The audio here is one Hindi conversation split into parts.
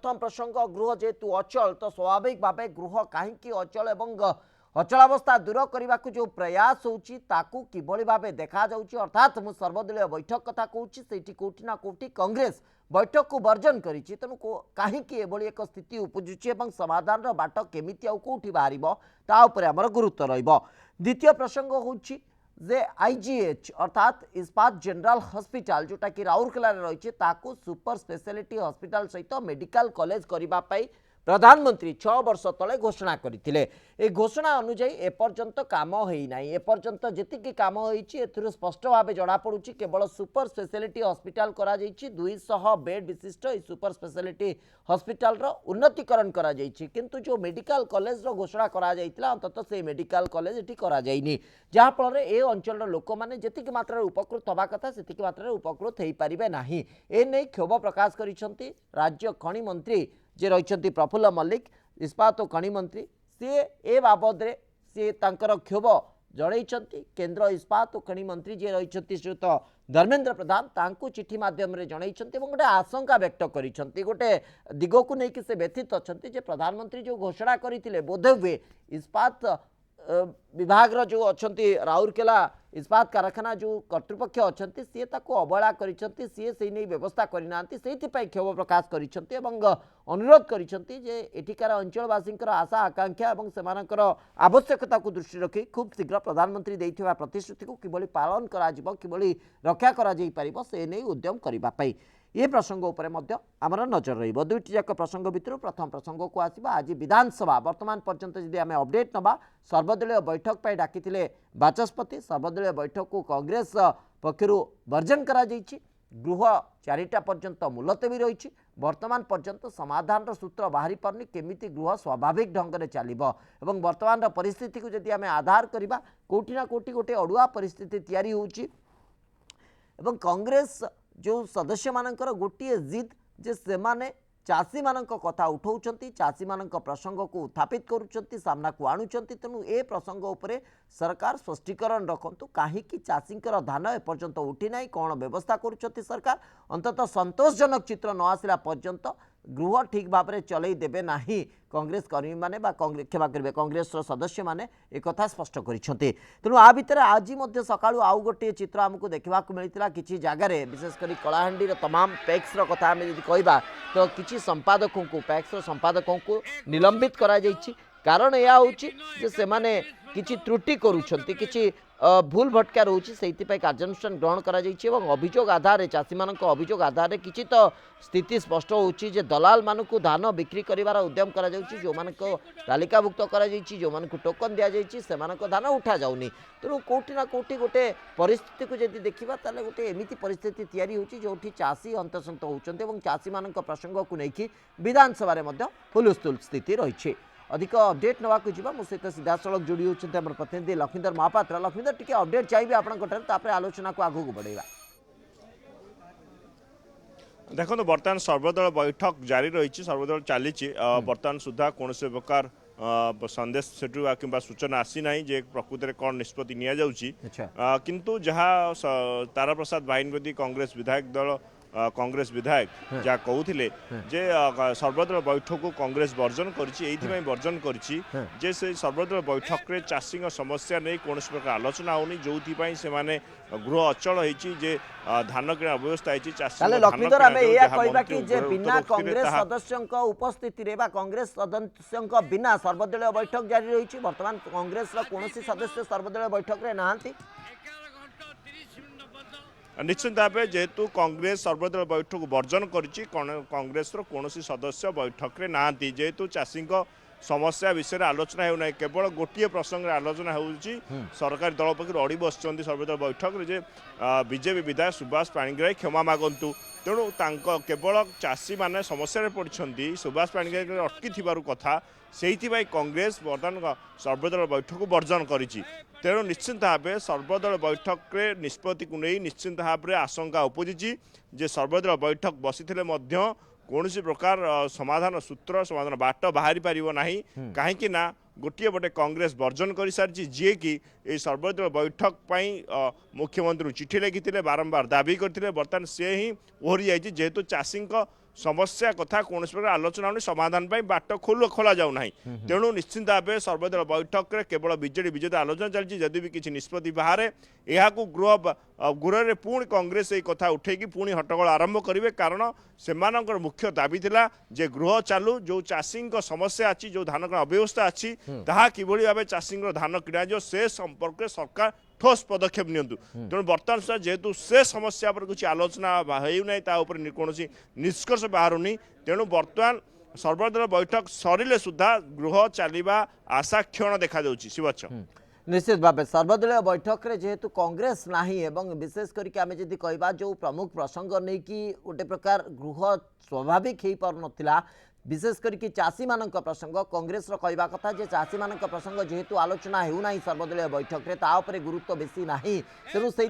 प्रथम प्रसंग गृह जेहेतु अचल तो स्वाभाविक भाव गृह कहीं अचल एवं अचलावस्था दूर करने को जो प्रयास होताकू किभली भाव देखा अर्थात मु सर्वदलीय बैठक कथा कहूँ कोटी ना कोटी कांग्रेस बैठक को वर्जन करी तेणु कहीं एक स्थिति उपजुची समाधान बाट केमी आउटी बाहर आमर गुरुत्व द्वितीय प्रसंग होची जे आईजीएच अर्थात इस्पात जनरल हॉस्पिटल जोटा कि राउरकेला रही सुपर स्पेशलिटी हॉस्पिटल सहित मेडिकल कॉलेज करने प्रधानमंत्री 6 वर्ष तले घोषणा करते। ए घोषणा अनुजाई एपर्यंत काम होना एपर्यंत जी काम होती स्पष्ट भाव जनापड़ केवल सुपर स्पेशलिटी हॉस्पिटल करा 200 बेड विशिष्ट सुपर स्पेशलिटी हॉस्पिटल उन्नतीकरण करा किंतु जो मेडिकल कॉलेज घोषणा करा अंततः से मेडिकल कॉलेज ये करा जहाँफल ए अंचल लोक मैंने जी मात्रा उपकृत हवा कथा से मात्रा उपकृत हो पारे ना एने क्षोभ प्रकाश कर राज्य खनि मंत्री जे रही प्रफुल्ल मल्लिक इस्पात और खनि मंत्री सी ए बाबद सी क्षोभ जड़े केंद्र इस्पात और खनि मंत्री जे रही श्रीयुत धर्मेंद्र प्रधान तांकु चिठी माध्यम जनई गोटे आशंका व्यक्त कर गोटे दिग को लेकिन से व्यथित अच्छा प्रधानमंत्री जो घोषणा करते बोधे हुए इस्पात विभाग जो अच्छा राउरकेला इस्पात कारखाना जो कर्तृपक्ष अच्छा सी अवहेला कर व्यवस्था करना से क्षोभ प्रकाश कर अनुरोध कर अंचलवासी आशा आकांक्षा और सेमानकर आवश्यकता को दृष्टि रखी खूब शीघ्र प्रधानमंत्री देथिबा प्रतिश्रुति को किभली पालन करा किभली रक्षा करा जाई परिबो से नै उद्यम करने ये प्रसंग उपर आमर नजर रही दुईटी जाक प्रसंग भितर प्रथम प्रसंग को आसवा आज विधानसभा वर्तमान पर्यंत जदि आम अपडेट नवा सर्वदलीय बैठक पर डाकी बाचस्पति सर्वदलीय बैठक को कांग्रेस पक्षर वर्जन करा गृह 4टा पर्यंत मुलतवी रही वर्तमान पर्यंत समाधान सूत्र बाहरी पारनी केमिति गृह स्वाभाविक ढंग से चलो एवं वर्तमान परिस्थिति को जदि आम आधार करवा कोटी ना कोटी गोटे अड़ुआ परिस्थिति तैयारी होउची एवं कांग्रेस जो सदस्य मानकर गोटे जिद जे से माने चाषी मान कथा उठाउछंती चाषी मान प्रसंग को उत्थापित करुछंती सामना को आणुछंती तेणु ए प्रसंग उपरे सरकार स्पष्टीकरण रखंतु काहे कि चाषींकर धान एपर्यंत उठी नाही कौन व्यवस्था करुछंती सरकार अंततः संतोषजनक चित्र न आसिला पर्यंत गृह ठीक भाव में चलई देबे नाही कांग्रेस कर्मी माने बा कांग्रेस क्षमा करेंगे कांग्रेस सदस्य माने एक कथा स्पष्ट करिसेंती तेणु आ भितर आज सकाळु आउ गोटे चित्र आमको देखा मिलता किसी जगार विशेषकर कलाहांडी तमाम पैक्स कथा आम कहवा तो किसी संपादकों को पैक्स संपादकों को निलंबित करा जायछि कारण यह हूँ से माने किसी त्रुटि करुछंती किसी भूल भटका रोचे से कार्यानुष्ठान ग्रहण करा अभियोग आधार चाषी मान अभियोग आधार किसी तो स्थिति स्पष्ट होची जे दलाल मानक धान बिक्री कर उद्यम करा जो मान तालिकाभुक्त करा जो मान टोकन दि जाइए से धान उठा जाऊनी तेणु कौटी ना कौटी गोटे परिस्थिति को जब देखा ताले गोटे एमती परिस्थिति तैयारी होची जो चाषी हंतसंत होती चाषी मान प्रसंग को लेकिन विधानसभा हुलस्थुल स्थिति रही अधिक अपडेट नवा को मो सहित सीधा सड़क जोड़ी होती आम प्रतिनिधि लक्ष्मीधर महापात्र लक्ष्मीधर टी अपडेट चाहिए आपंकर आलोचना को आगू बढ़ेगा देखो बर्तमान सर्वदल बैठक जारी रही सर्वदल चली बर्तमान सुधा कौन से प्रकार संदेश सेठू कि सूचना आसी ना जे प्रकृत में कौन निष्पत्ति किंतु जहाँ तारा प्रसाद बाहिनी कांग्रेस विधायक दल कांग्रेस विधायक जहाँ कहते जे सर्वदल बैठक को कांग्रेस वर्जन कर वर्जन कर सर्वदल बैठक में चाषी समस्या नहीं कौन प्रकार आलोचना होनी जो से माने गृह अचल होती धान किणा अव्यवस्था बिना कांग्रेस सदस्यों उपस्थिति कांग्रेस सदस्यों बिना सर्वदलीय बैठक जारी रही बर्तमान कांग्रेस कौन सदस्य सर्वदलीय बैठक में नहांती निश्चित भाव जेहेतु कांग्रेस सर्वदल बैठक वर्जन करिछि कांग्रेस कौन सदस्य बैठक में ना जेहेतु चाषी समस्या विषय आलोचना होना केवल गोटे प्रसंग आलोचना होची सरकारी दल पक्ष अड़ी बस सर्वदल बैठक में बीजेपी विधायक सुभाष पाणिग्राही क्षमा मागंतु तेणु केवल चाषी मैंने समस्या पड़ती सुभाष पाणिग्राही अटकी कथा से कांग्रेस बर्तमान सर्वदल बैठक वर्जन करिछि तेणु निश्चित भाव सर्वदल बैठक में निष्पत्ति को नहीं निश्चित भाव आशंका उपजी जे सर्वदल बैठक बसी कौन प्रकार समाधान सूत्र समाधान बाट बाहरी पार ना कहीं गोटे पटे कांग्रेस वर्जन कर सारी जी कि ये सर्वदल बैठक मुख्यमंत्री चिठी लिखी बारंबार दाबी करते बर्तमान से ही ओहरी जाइए जेहेतु चाषी समस्या कथा कौन प्रकार आलोचना होनी समाधान बाट खोला जाऊ ना तेणु निश्चित भाव सर्वदल बैठक में केवल बीजेडी विजेता आलोचना चलती जदि भी किसी निष्पत्ति बाहर यहाँ गृह में पुणी कांग्रेस ये कथा उठेकी पुणी हट्टगोल आरंभ करेंगे कारण से मुख्य दाबी थिला जे गृह चालू जो चाषी समस्या अच्छी जो धान अव्यवस्था अच्छी ताहा किभली भाव चाषी धान किणा से संपर्क में सरकार ठोस पदक्षेप नियंतु तेणु बर्तमान सुधा जेहेतु से समस्या पर कुछ आलोचना होना कौन निष्कर्ष बाहरुनी तेणु बर्तमान सर्वदल बैठक सरिले सुधा गृह चलवा आशा क्षण देखा शिवच्छ निश्चित भाव सर्वदलीय बैठक रे जेहेतु कांग्रेस नाही एवं विशेष करके आमे जदि कहबा जो प्रमुख प्रसंग नहीं कि गोटे प्रकार गृह स्वाभाविक हो पार नथिला विशेष करके चाषी मानक प्रसंग कांग्रेस कहवा कथा जे चाषी मानक प्रसंग जेहेतु आलोचना होना सर्वदलीय बैठक रे ता उपरे गुरुत्व बेसी नाही तेणु से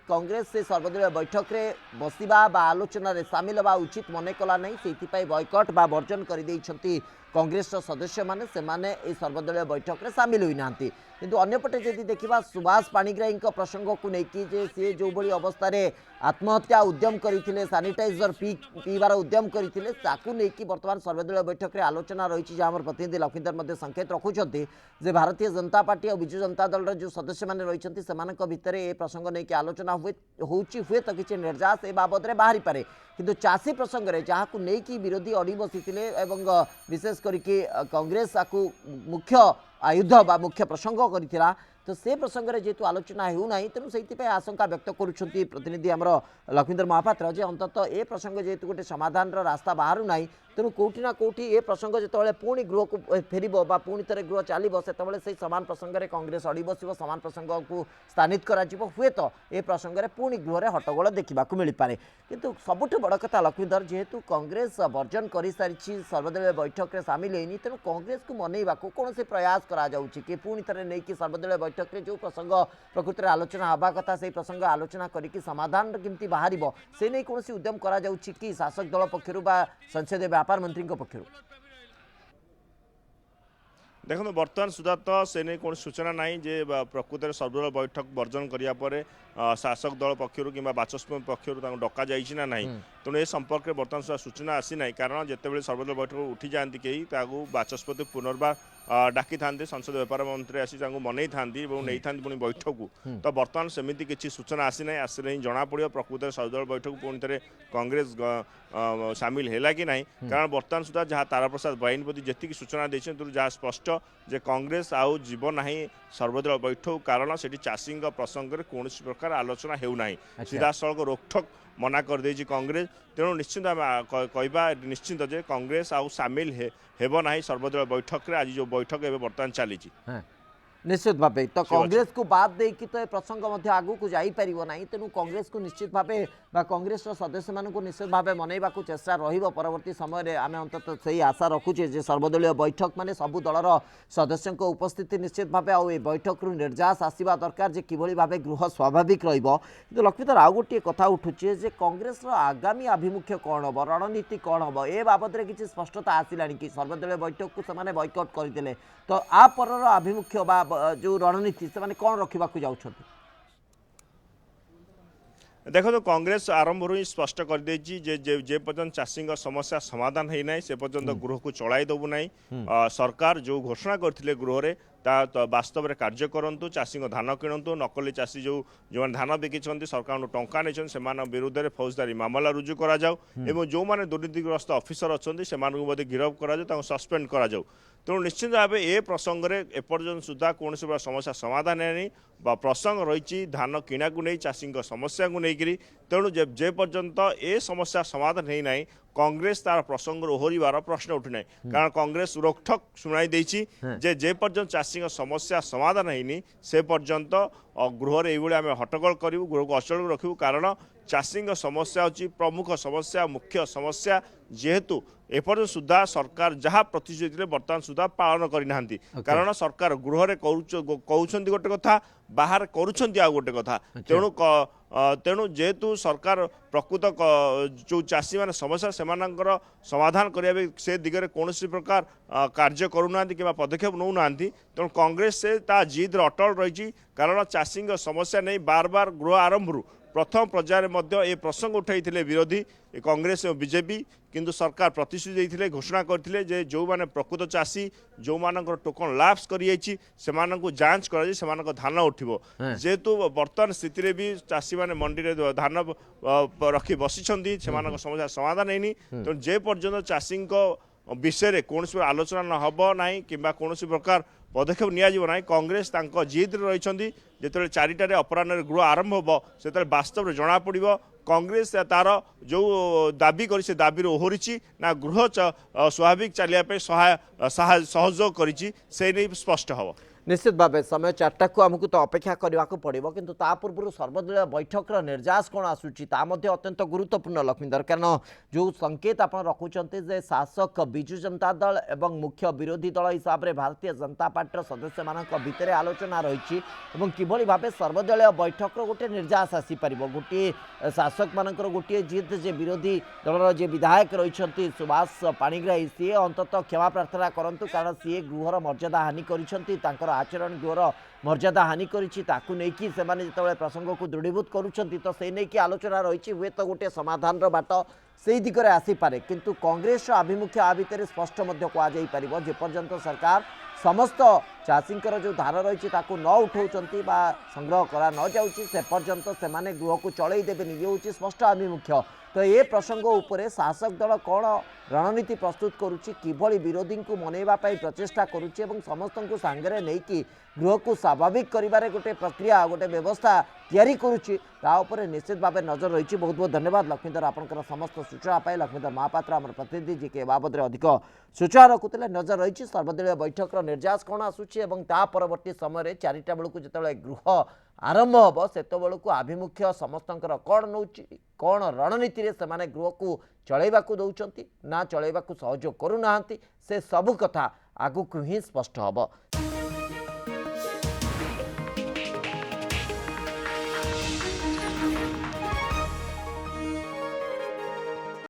कांग्रेस से सर्वदलीय बैठक रे बसिबा बा आलोचना रे शामिल हवा उचित मन कला नहीं से बॉयकट बा वर्जन कर देइछंती कांग्रेस सदस्य माने सेमाने ए सर्वदलीय बैठक रे शामिल होई नांती किंतु अन्यपटे जदि देखिबा सुभाष पाणिग्राही प्रसंग को लेकिन जे सी जो बड़ी अवस्था रे आत्महत्या उद्यम करथिले सानिटाइजर पीबार उद्यम करथिले ताकू लेकिन वर्तमान सर्वदलीय बैठक रे आलोचना रही है हमर प्रतिनिधि लखींदर मध्य संकेत रखुछंती जे भारतीय जनता पार्टी और बिजु जनता दल रे जो सदस्य माने रहिछंती सेमानक भितरे ए प्रसंग नै कि आलोचना हुए तो किछि निर्जास ए बाबद रे बाहरी पारे किंतु चाषी प्रसंग रे जहाँ को लेकिन विरोधी अड़ी बसीथिले एवं विशेष करके कांग्रेस आकु मुख्य आयुध बा मुख्य प्रसंग करिथिला तो से प्रसंग में जेहेतु आलोचना होना तेणु से आशंका व्यक्त करुँच प्रतिनिधि आमर लखींदर महापात्र जे अंततः ए प्रसंग जेहेतु गोटे समाधान रास्ता बाहर ना तेणु कौटी ना कौटी ए प्रसंग जो पुणी गृह को फेर पुणी थे गृह चलो से समान प्रसंग में कांग्रेस अड़ी बस समान प्रसंग को स्थानित कर हुए तो ए प्रसंग में पुणी गृह में हट्टगोल देखा मिल पारे किंतु सबुठ बड़ कथा लखींदर जेहेतु कांग्रेस वर्जन कर सारी सर्वदलीय बैठक में सामिल होनी तेणु कांग्रेस को मनइबा कौन से प्रयास कर पुणी थे नहीं सर्वदलीय बैठक में जो प्रसंग प्रकृति में आलोचना हवा कथा से प्रसंग आलोचना करके समाधान केमती बाहर से नहीं कौन उद्यम करा कि शासक दल पक्षर संसदीय व्यापार मंत्री पक्षर देखो बर्तमान सुधा तो से नहीं कौन सूचना ना जे प्रकृत में सर्वदल बैठक वर्जन करापर शासक दल पक्षर कि बाचस्पति पक्षर डका जाना ना तेणु ए संपर्क में बर्तमान सुधा सूचना आसी ना कारण जिते सर्वदल बैठक उठी जाती कहीं बाचस्पति पुनर्बार डाकी था संसद व्यापार मंत्री आसी मनई था नहीं था पुणी बैठक को तो बर्तमान सेमती किसी सूचना आसी ना आसले ही जना पड़ो प्रकृत में सर्वदल बैठक पुणी थे कांग्रेस सामिल है कि नहीं कारण बर्तमान सुधा जहाँ तारा प्रसाद बाहिनीपति जी सूचना देते जहाँ स्पष्ट जे कांग्रेस आउ जीव ना सर्वदल बैठक कारण से चाषी प्रसंग में कौन प्रकार आलोचना होना सीधा सड़क रोकठोक मना कर देछि कांग्रेस तेणु निश्चित कहवा निश्चित जे कांग्रेस आउ सामिल हेब ना सर्वदल बैठक रे आज जो बैठक एवं बर्तमान चली निश्चित भाव तो कांग्रेस को बाद देकी तो प्रसंग आगू को जापर ना तेणु कांग्रेस को निश्चित भाव कांग्रेस सदस्य मान निश्चित भाव मनइबा चेष्टा रवर्ती समय आम अंततः से आशा रखुचे जे सर्वदलीय बैठक माने सबू दलर सदस्यों उपस्थिति निश्चित भाव आ बैठक रु निर्जास आसवा दरकार जे किभली भाव गृह स्वाभाविक रु लक्ष्मीधर आउ गोटे कथा उठुचे जे कांग्रेस आगामी आभिमुख्य कौन हम रणनीति कौन हम ए बाबद में किसी स्पष्टता आसला कि सर्वदलीय बैठक को से बॉयकट करते तो आपर आभिमुख्य जो रणनीति से कौन रखा जाऊँ देखो तो कांग्रेस आरंभ ही स्पष्ट कर जे पर्यटन चाषी समस्या समाधान होना से पर्यटन गृह को चलाई देबू ना सरकार जो घोषणा करते गृह में वास्तव में कार्य करूँ चाषी धान किणतु नकली चाषी जो धान बिकी सरकार टंका नहीं से विरुद्ध में फौजदारी मामला रुजु करा जो मैंने दुर्नीतिग्रस्त ऑफिसर अच्छा से गिरफ्त करा सस्पेंड करा तेणु निश्चित भाव ए प्रसंग में एपर्यंत सुधा कौन समस्या समाधान है प्रसंग रही धान किणा को नहीं चाषी समस्या को लेकर तेणु जे पर्यंत ए समस्या समाधान होना कांग्रेस तार प्रसंग ओहरिवार प्रश्न उठुना कारण कांग्रेस रोकठोक शुणाई जे पर्यंत चाषी समस्या समाधान होनी से पर्यंत गृह में आम हट्टगोल करूँ गृह को अचल रखू कारण चाषी समस्या होची प्रमुख समस्या मुख्य समस्या जेहेतु एपर्यंत सुधा सरकार जहाँ प्रतिश्रुति बर्तमान सुधा पालन करना कारण सरकार गृह में कहते गोटे कथा बाहर करुँच आ गोटे कथा तेणु तेणु जेहेतु सरकार प्रकृत जो चाषी मान समस्या से समाधान करने से दिगरे कौन प्रकार कार्य करूना कि पदक्षेप नौना तेणु कांग्रेस से जिद अटल रही कारण चाषी समस्या नहीं बार बार गृह आरंभ प्रथम पर्यायर ए प्रसंग उठाई विरोधी कांग्रेस और बीजेपी किंतु सरकार प्रतिश्रुति देते घोषणा करते जे जो माने प्रकृत चाषी जो मानकर टोकन लाप्स करी जांच कर धान उठिबो जेहेतु वर्तमान स्थिति रे भी चाषी माने मंडी रे धान रखी बसी समस्या समाधान हैनी तो जे पर्यंत चाषी विषय कौन आलोचना न हब ना कि कौन प्रकार पदक्षेप नि कांग्रेस जिद रही जो चारिटार अपराह गृह आरंभ हो से वास्तव जना पड़ कांग्रेस तार जो दाबी कर दाबी ओहरी ना गृह स्वाभाविक चलिए सहयोग कर स्पष्ट हम निश्चित भाव समय 4टा को आमको तो अपेक्षा करने को पड़ो किंतु ता पूर्व सर्वदलीय बैठक निर्यास कौन आसूची अत्यंत गुरुत्वपूर्ण लक्ष्मीधर कारण जो संकेत आप रखुंट शासक विजु जनता दल एवं मुख्य विरोधी दल हिसाब से भारतीय जनता पार्टी सदस्य मान भितर आलोचना रही किभली भाव सर्वदलीय बैठक गोटे निर्यास आसीपर गोटे शासक मान गोटे जिद जे विरोधी दलर जे विधायक रही सुभाष पाणिग्राही सी अंततः क्षमा प्रार्थना करूँ कारण सी गृहर मर्यादा हानि कर आचरण गृहर मर्यादा हानि करी से प्रसंग को दृढ़ीभूत करुँच तो से नहीं आलोचना रही हुए तो गोटे समाधान बाट से दिगरे आसीपे किंतु कांग्रेस आभिमुख्य आ भितर स्पष्ट कहुपर जेपर्यंत सरकार समस्त चाषी जो धार रही न उठाऊँच संग्रह करा न जाऊँगी से पर्यंत से गृह को चलई देवे ये हूँ स्पष्ट आभिमुख्य तो ये प्रसंग उपरे शासक दल कौन रणनीति प्रस्तुत करुच्ची किभली विरोधी को मनैवा प्रचेषा करुच्ची एवं समस्त को सांगरे नहीं गृह को स्वाभाविक करिबारे गोटे प्रक्रिया गोटे व्यवस्था तैयारी करुच्ची निश्चित भाव नजर रही बहुत बहुत धन्यवाद लक्ष्मीधर आपंकर समस्त सूचना पाए लक्ष्मीधर महापात्र आम प्रतिनिधि जी के बाबद अधिक सूचना रखुते नजर रही सर्वदलीय बैठक निर्यास कौन आसूची परवर्ती समय 4टा बेलू जो गृह आरंभ हम से आभिमुख्य समस्त कौन नौ कौन रणनीति रे से गृह को चलैवा दौरान ना चलैवा सहयोग करूना से सबू कथा आगु ही स्पष्ट हम।